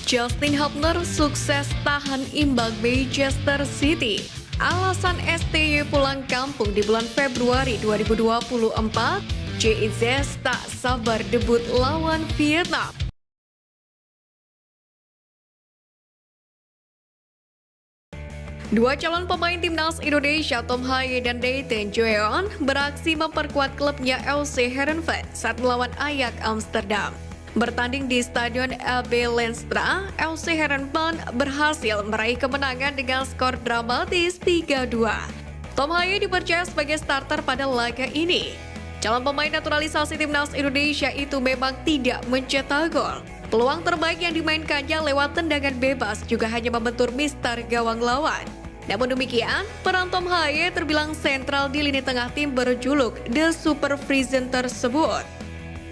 Justin Hubner sukses tahan imbang Manchester City. Alasan STY pulang kampung di bulan Februari 2024, JIZ tak sabar debut lawan Vietnam. Dua calon pemain timnas Indonesia Tom Haye dan Dayton Joeon beraksi memperkuat klubnya FC Heerenveen saat melawan Ajax Amsterdam. Bertanding di Stadion AB Lenstra, FC Heerenveen berhasil meraih kemenangan dengan skor dramatis 3-2. Tom Haye dipercaya sebagai starter pada laga ini. Calon pemain naturalisasi timnas Indonesia itu memang tidak mencetak gol. Peluang terbaik yang dimainkannya lewat tendangan bebas juga hanya membentur mistar gawang lawan. Namun demikian, peran Tom Haye terbilang sentral di lini tengah tim berjuluk The Super Friesen tersebut.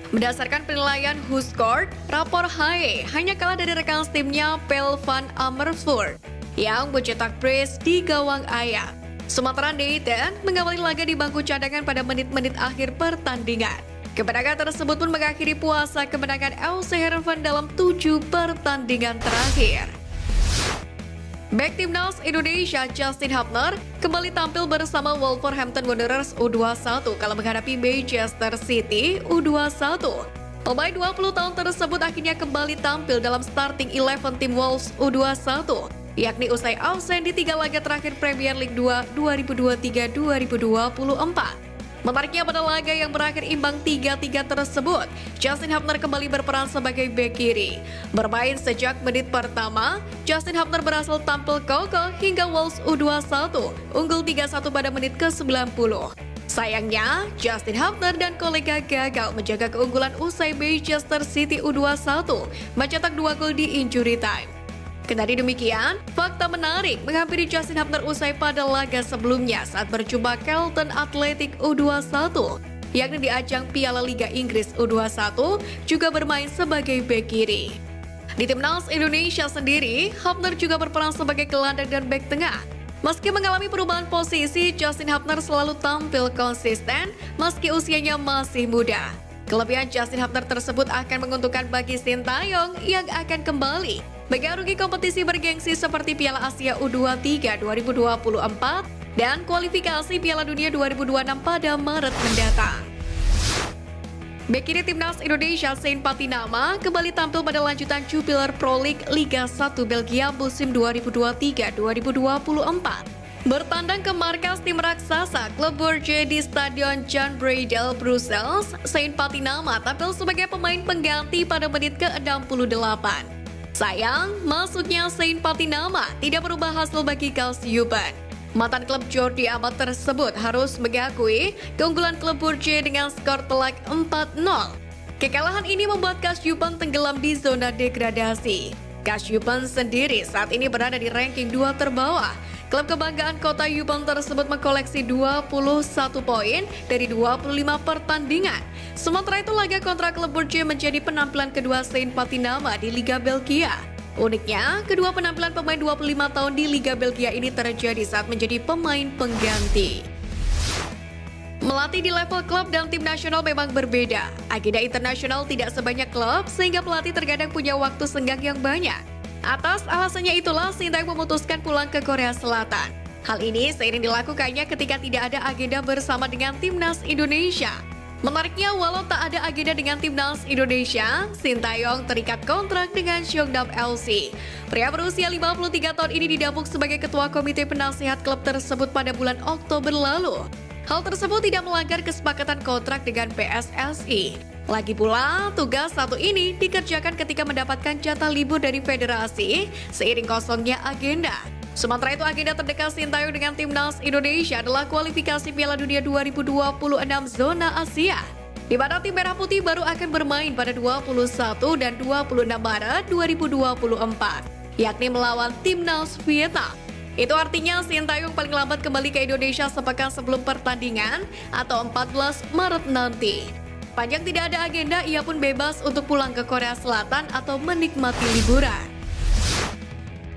Berdasarkan penilaian WhoScored, rapor Haye hanya kalah dari rekan timnya Pel van Amersfoort yang mencetak brace di gawang Ajax. Sementara Dayton mengawali laga di bangku cadangan pada menit-menit akhir pertandingan. Kemenangan tersebut pun mengakhiri puasa kemenangan FC Heerenveen dalam 7 pertandingan terakhir. Bek timnas Indonesia Justin Hubner kembali tampil bersama Wolverhampton Wanderers U21 kala menghadapi Manchester City U21. Pemain 20 tahun tersebut akhirnya kembali tampil dalam starting 11 tim Wolves U21, yakni usai absen di 3 laga terakhir Premier League 2 2023-2024. Menariknya pada laga yang berakhir imbang 3-3 tersebut, Justin Hubner kembali berperan sebagai bek kiri. Bermain sejak menit pertama, Justin Hubner berhasil tampil kokoh hingga Wolves U21 unggul 3-1 pada menit ke-90. Sayangnya, Justin Hubner dan kolega gagal menjaga keunggulan usai Manchester City U21 mencetak 2 gol di injury time. Kendati demikian, fakta menarik menghampiri Justin Hubner usai pada laga sebelumnya saat berjumpa Charlton Athletic U21, yakni di ajang Piala Liga Inggris U21, juga bermain sebagai bek kiri. Di timnas Indonesia sendiri, Hubner juga berperan sebagai gelandang dan bek tengah. Meski mengalami perubahan posisi, Justin Hubner selalu tampil konsisten meski usianya masih muda. Kelebihan Justin Hubner tersebut akan menguntungkan bagi Sintayong yang akan kembali mengarungi kompetisi bergengsi seperti Piala Asia U23 2024 dan kualifikasi Piala Dunia 2026 pada Maret mendatang. Bek kiri timnas Indonesia Saint Patinama kembali tampil pada lanjutan Jupiler Pro League Liga 1 Belgia musim 2023-2024. Bertandang ke markas tim raksasa klub Bordeaux di Stadion Jan Breydel, Brussels, Saint Patinama tampil sebagai pemain pengganti pada menit ke-68. Sayang, masuknya Saint Patinama tidak berubah hasil bagi Kasyuban. Mantan klub Jordi Amat tersebut harus mengakui keunggulan klub Bordeaux dengan skor telak 4-0. Kekalahan ini membuat Kasyuban tenggelam di zona degradasi. Kasyuban sendiri saat ini berada di ranking 2 terbawah. Klub kebanggaan kota Yuban tersebut mengkoleksi 21 poin dari 25 pertandingan. Sementara itu laga kontra klub Bordeaux menjadi penampilan kedua Saint Patinama di Liga Belgia. Uniknya, kedua penampilan pemain 25 tahun di Liga Belgia ini terjadi saat menjadi pemain pengganti. Melatih di level klub dan tim nasional memang berbeda. Agenda internasional tidak sebanyak klub sehingga pelatih terkadang punya waktu senggang yang banyak. Atas alasannya itulah Sintayong memutuskan pulang ke Korea Selatan. Hal ini seiring dilakukannya ketika tidak ada agenda bersama dengan timnas Indonesia. Menariknya, walau tak ada agenda dengan timnas Indonesia, Sintayong terikat kontrak dengan Cheongdam FC. Pria berusia 53 tahun ini didapuk sebagai ketua komite penasihat klub tersebut pada bulan Oktober lalu. Hal tersebut tidak melanggar kesepakatan kontrak dengan PSSI. Lagi pula, tugas satu ini dikerjakan ketika mendapatkan jatah libur dari federasi seiring kosongnya agenda. Sementara itu, agenda terdekat Sintayong dengan timnas Indonesia adalah kualifikasi Piala Dunia 2026 zona Asia, di mana tim Merah Putih baru akan bermain pada 21 dan 26 Maret 2024, yakni melawan timnas Vietnam. Itu artinya Sintayong paling lambat kembali ke Indonesia sepekan sebelum pertandingan atau 14 Maret nanti. Panjang tidak ada agenda, ia pun bebas untuk pulang ke Korea Selatan atau menikmati liburan.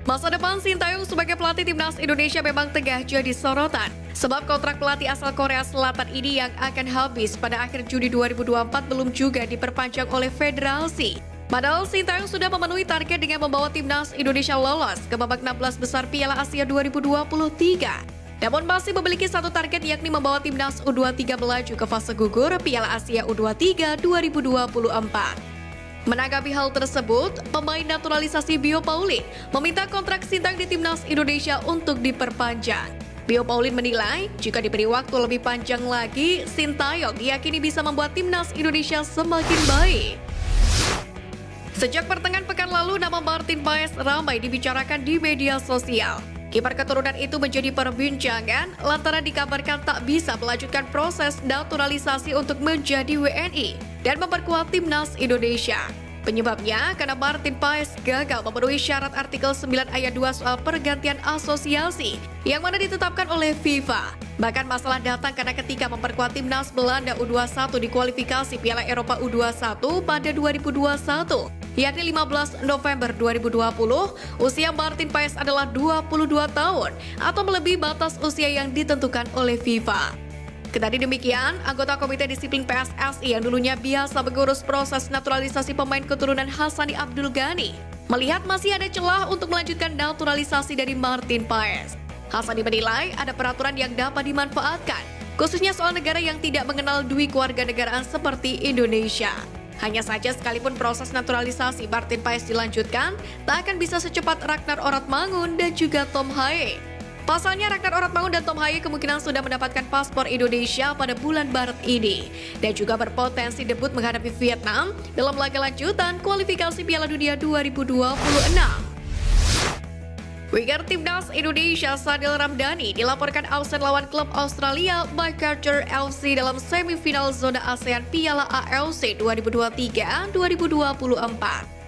Masa depan Sintayong sebagai pelatih timnas Indonesia memang tengah jadi sorotan. Sebab kontrak pelatih asal Korea Selatan ini yang akan habis pada akhir Juni 2024 belum juga diperpanjang oleh federasi. Padahal Sintayong sudah memenuhi target dengan membawa timnas Indonesia lolos ke babak 16 besar Piala Asia 2023. Namun masih memiliki satu target yakni membawa timnas U23 melaju ke fase gugur Piala Asia U23 2024. Menanggapi hal tersebut, pemain naturalisasi Bio Pauline meminta kontrak Sintayong di timnas Indonesia untuk diperpanjang. Bio Pauline menilai, jika diberi waktu lebih panjang lagi, Sintayong diyakini bisa membuat timnas Indonesia semakin baik. Sejak pertengahan pekan lalu, nama Martin Paes ramai dibicarakan di media sosial. Kiper keturunan itu menjadi perbincangan lantaran dikabarkan tak bisa melanjutkan proses naturalisasi untuk menjadi WNI dan memperkuat timnas Indonesia. Penyebabnya karena Martin Paes gagal memenuhi syarat artikel 9 ayat 2 soal pergantian asosiasi yang mana ditetapkan oleh FIFA. Bahkan masalah datang karena ketika memperkuat timnas Belanda U21 di kualifikasi Piala Eropa U21 pada 2021, yakni 15 November 2020, usia Martin Paes adalah 22 tahun atau melebihi batas usia yang ditentukan oleh FIFA. Kendati demikian, anggota Komite Disiplin PSSI yang dulunya biasa mengurus proses naturalisasi pemain keturunan Hassani Abdul Ghani melihat masih ada celah untuk melanjutkan naturalisasi dari Martin Paes. Hassani menilai ada peraturan yang dapat dimanfaatkan, khususnya soal negara yang tidak mengenal dui kewarganegaraan seperti Indonesia. Hanya saja sekalipun proses naturalisasi Martin Paes dilanjutkan, tak akan bisa secepat Ragnar Oratmangun dan juga Tom Haye. Pasalnya Ragnar Oratmangun dan Tom Haye kemungkinan sudah mendapatkan paspor Indonesia pada bulan Maret ini dan juga berpotensi debut menghadapi Vietnam dalam laga lanjutan kualifikasi Piala Dunia 2026. Winger timnas Indonesia Sadil Ramdhani dilaporkan absen lawan klub Australia Macarthur FC dalam semifinal zona ASEAN Piala AFC 2023-2024.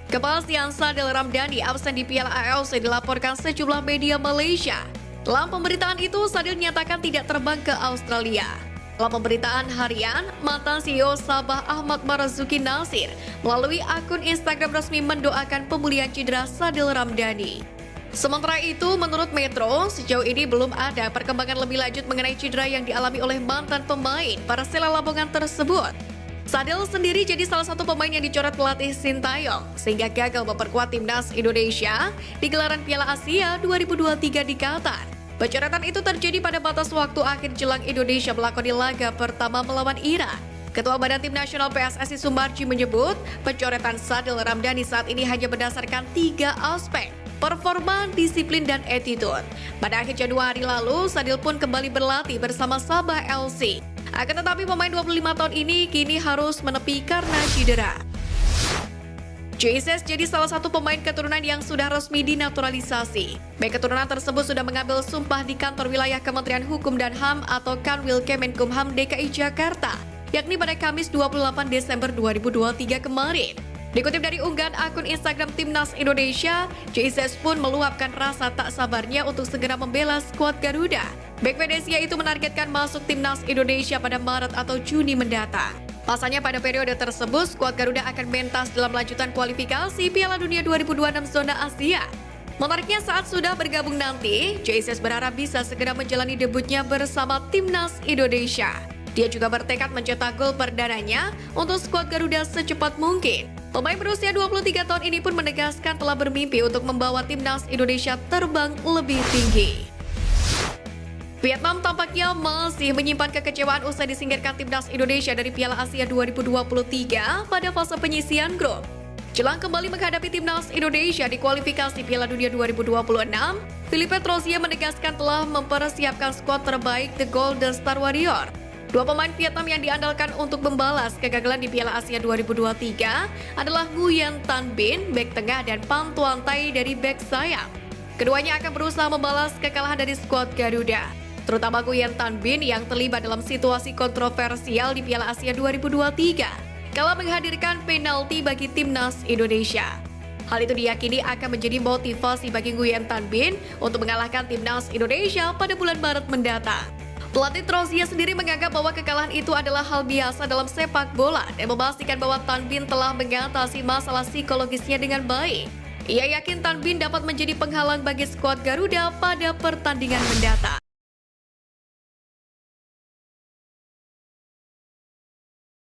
Kepastian Sadil Ramdhani absen di Piala AFC dilaporkan sejumlah media Malaysia. Dalam pemberitaan itu, Sadil nyatakan tidak terbang ke Australia. Dalam pemberitaan harian, mantan CEO Sabah Ahmad Marzuki Nasir melalui akun Instagram resmi mendoakan pemulihan cedera Sadil Ramdhani. Sementara itu, menurut Metro, sejauh ini belum ada perkembangan lebih lanjut mengenai cedera yang dialami oleh mantan pemain Persela Lamongan tersebut. Sadil sendiri jadi salah satu pemain yang dicoret pelatih Sintayong, sehingga gagal memperkuat timnas Indonesia di gelaran Piala Asia 2023 di Qatar. Pencoretan itu terjadi pada batas waktu akhir jelang Indonesia melakoni laga pertama melawan Iran. Ketua Badan Tim Nasional PSSI Sumarji menyebut, pencoretan Sadil Ramdhani saat ini hanya berdasarkan 3 aspek: performa, disiplin, dan attitude. Pada akhir Januari lalu, Sadil pun kembali berlatih bersama Sabah FC. Akan tetapi pemain 25 tahun ini kini harus menepi karena cedera. Jesus jadi salah satu pemain keturunan yang sudah resmi dinaturalisasi. Baik keturunan tersebut sudah mengambil sumpah di kantor wilayah Kementerian Hukum dan HAM atau Kanwil Kemenkumham DKI Jakarta, yakni pada Kamis 28 Desember 2023 kemarin. Dikutip dari unggahan akun Instagram Timnas Indonesia, Jesus pun meluapkan rasa tak sabarnya untuk segera membela skuad Garuda. Bek Venezia itu menargetkan masuk Timnas Indonesia pada Maret atau Juni mendatang. Pasalnya pada periode tersebut, skuad Garuda akan mentas dalam lanjutan kualifikasi Piala Dunia 2026 zona Asia. Menariknya saat sudah bergabung nanti, Jesus berharap bisa segera menjalani debutnya bersama Timnas Indonesia. Dia juga bertekad mencetak gol perdananya untuk skuad Garuda secepat mungkin. Pemain berusia 23 tahun ini pun menegaskan telah bermimpi untuk membawa Timnas Indonesia terbang lebih tinggi. Vietnam tampaknya masih menyimpan kekecewaan usai disingkirkan Timnas Indonesia dari Piala Asia 2023 pada fase penyisian grup. Jelang kembali menghadapi Timnas Indonesia di kualifikasi Piala Dunia 2026, Philippe Troussier menegaskan telah mempersiapkan skuad terbaik The Golden Star Warrior. Dua pemain Vietnam yang diandalkan untuk membalas kegagalan di Piala Asia 2023 adalah Nguyen Tan Binh, bek tengah, dan Phan Tuan Tai dari bek sayap. Keduanya akan berusaha membalas kekalahan dari skuad Garuda, terutama Nguyen Tan Binh yang terlibat dalam situasi kontroversial di Piala Asia 2023 kala menghadirkan penalti bagi Timnas Indonesia. Hal itu diyakini akan menjadi motivasi bagi Nguyen Tan Binh untuk mengalahkan Timnas Indonesia pada bulan Maret mendatang. Pelatih Troussier sendiri menganggap bahwa kekalahan itu adalah hal biasa dalam sepak bola dan memastikan bahwa Tan Binh telah mengatasi masalah psikologisnya dengan baik. Ia yakin Tan Binh dapat menjadi penghalang bagi skuad Garuda pada pertandingan mendatang.